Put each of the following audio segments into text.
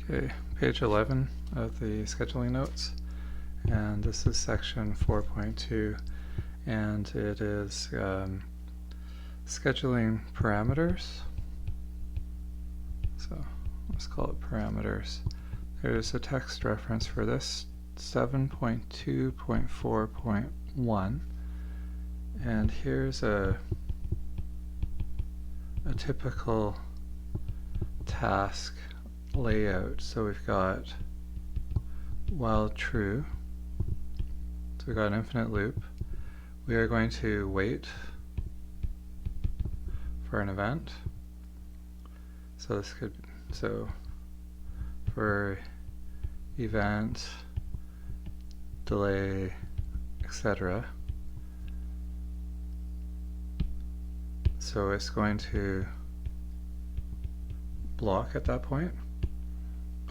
Okay, page 11 of the scheduling notes, and this is section 4.2, and it is scheduling parameters. So let's call it parameters. There's a text reference for this, 7.2.4.1, and here's a typical task layout. So we've got while true, so we've got an infinite loop. We are going to wait for an event. So this could, so for event, delay, etc. So it's going to block at that point,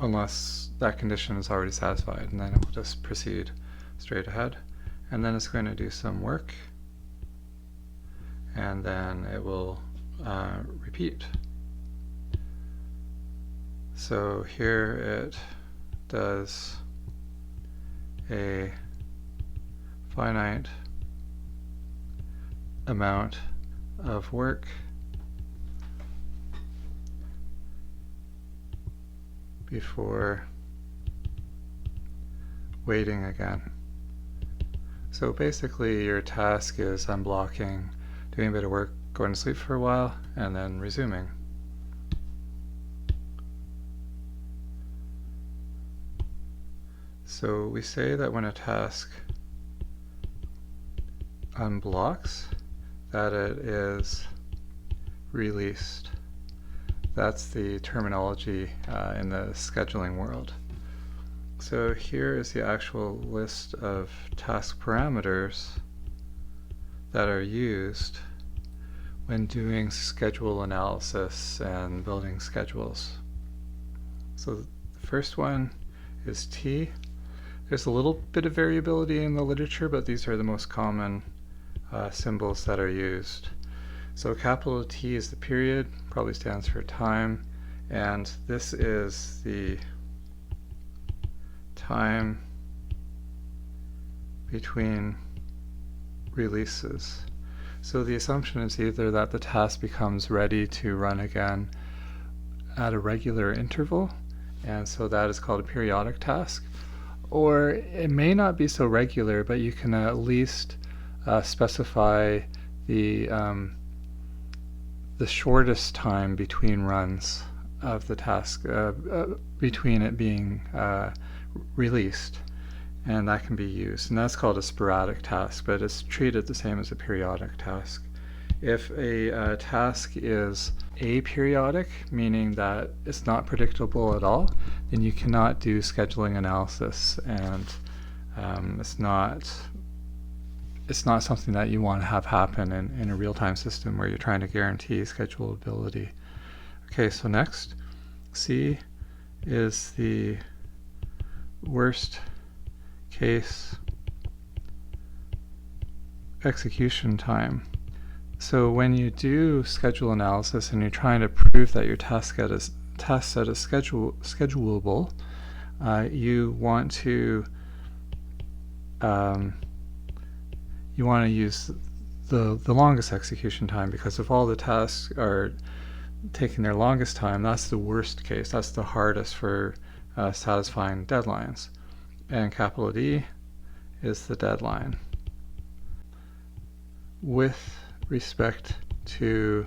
unless that condition is already satisfied, and then it will just proceed straight ahead. And then it's going to do some work, and then it will repeat. So here it does a finite amount of work before waiting again. So basically your task is unblocking, doing a bit of work, going to sleep for a while, and then resuming. So we say that when a task unblocks, that it is released. That's the terminology in the scheduling world. So here is the actual list of task parameters that are used when doing schedule analysis and building schedules. So the first one is T. There's a little bit of variability in the literature, but these are the most common symbols that are used. So capital T is the period, probably stands for time, and this is the time between releases. So the assumption is either that the task becomes ready to run again at a regular interval, and so that is called a periodic task, or it may not be so regular, but you can at least specify the shortest time between runs of the task, between it being released, and that can be used, and that's called a sporadic task, but it's treated the same as a periodic task. If a task is aperiodic, meaning that it's not predictable at all, then you cannot do scheduling analysis, and it's not something that you want to have happen in a real-time system where you're trying to guarantee schedulability. Okay, so next, C is the worst case execution time. So when you do schedule analysis and you're trying to prove that your task set is schedulable, you want to use the longest execution time, because if all the tasks are taking their longest time, that's the worst case. That's the hardest for satisfying deadlines. And capital D is the deadline. With respect to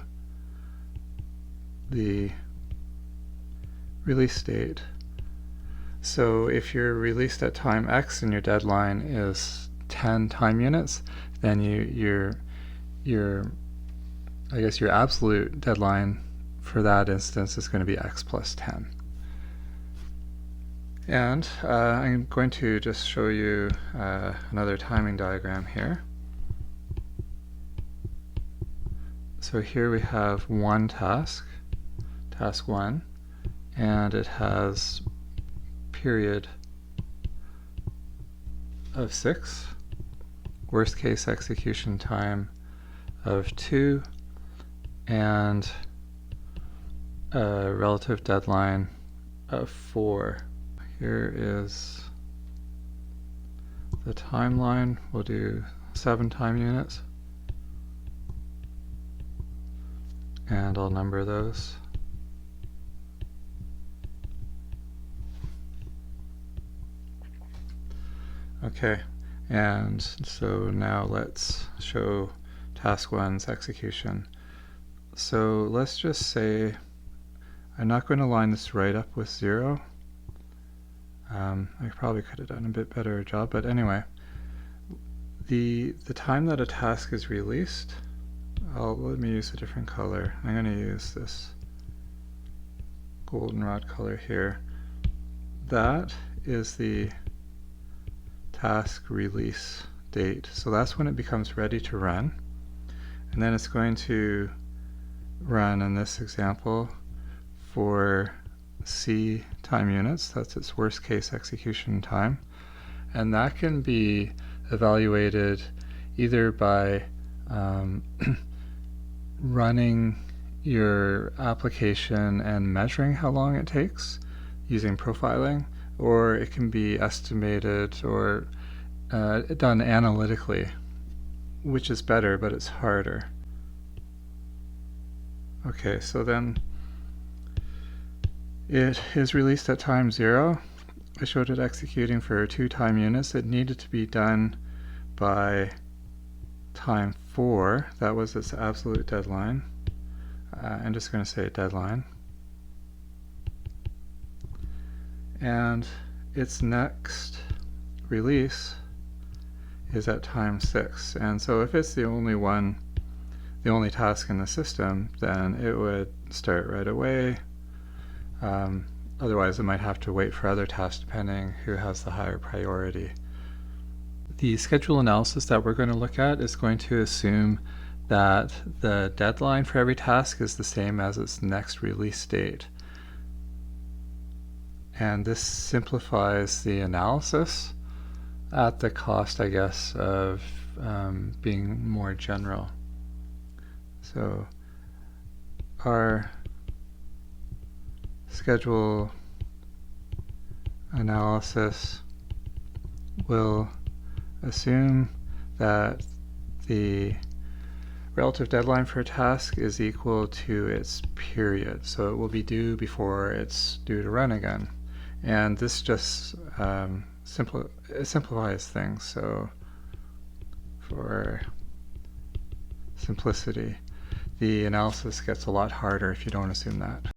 the release date, so if you're released at time X and your deadline is 10 time units, then your I guess your absolute deadline for that instance is going to be X plus 10. And I'm going to just show you another timing diagram here. So here we have one task, task 1, and it has period of 6, worst case execution time of 2, and a relative deadline of 4. Here is the timeline. We'll do 7 time units, and I'll number those. Okay, and so now let's show task 1's execution. So let's just say I'm not going to line this right up with 0. I probably could have done a bit better job, but anyway, the time that a task is released, let me use a different color. I'm going to use this goldenrod color here. That is the task release date. So that's when it becomes ready to run. And then it's going to run, in this example, for C time units. That's its worst case execution time. And that can be evaluated either by running your application and measuring how long it takes using profiling, or it can be estimated or done analytically, which is better, but it's harder. Okay, so then it is released at time 0. I showed it executing for 2 time units. It needed to be done by time 4. That was its absolute deadline. I'm just going to say deadline. And its next release is at time 6. And so if it's the only task in the system, then it would start right away. Otherwise, it might have to wait for other tasks depending who has the higher priority. The schedule analysis that we're going to look at is going to assume that the deadline for every task is the same as its next release date. And this simplifies the analysis at the cost, I guess, of being more general. So our schedule analysis will assume that the relative deadline for a task is equal to its period. So it will be due before it's due to run again. And this just simplifies things. So for simplicity, the analysis gets a lot harder if you don't assume that.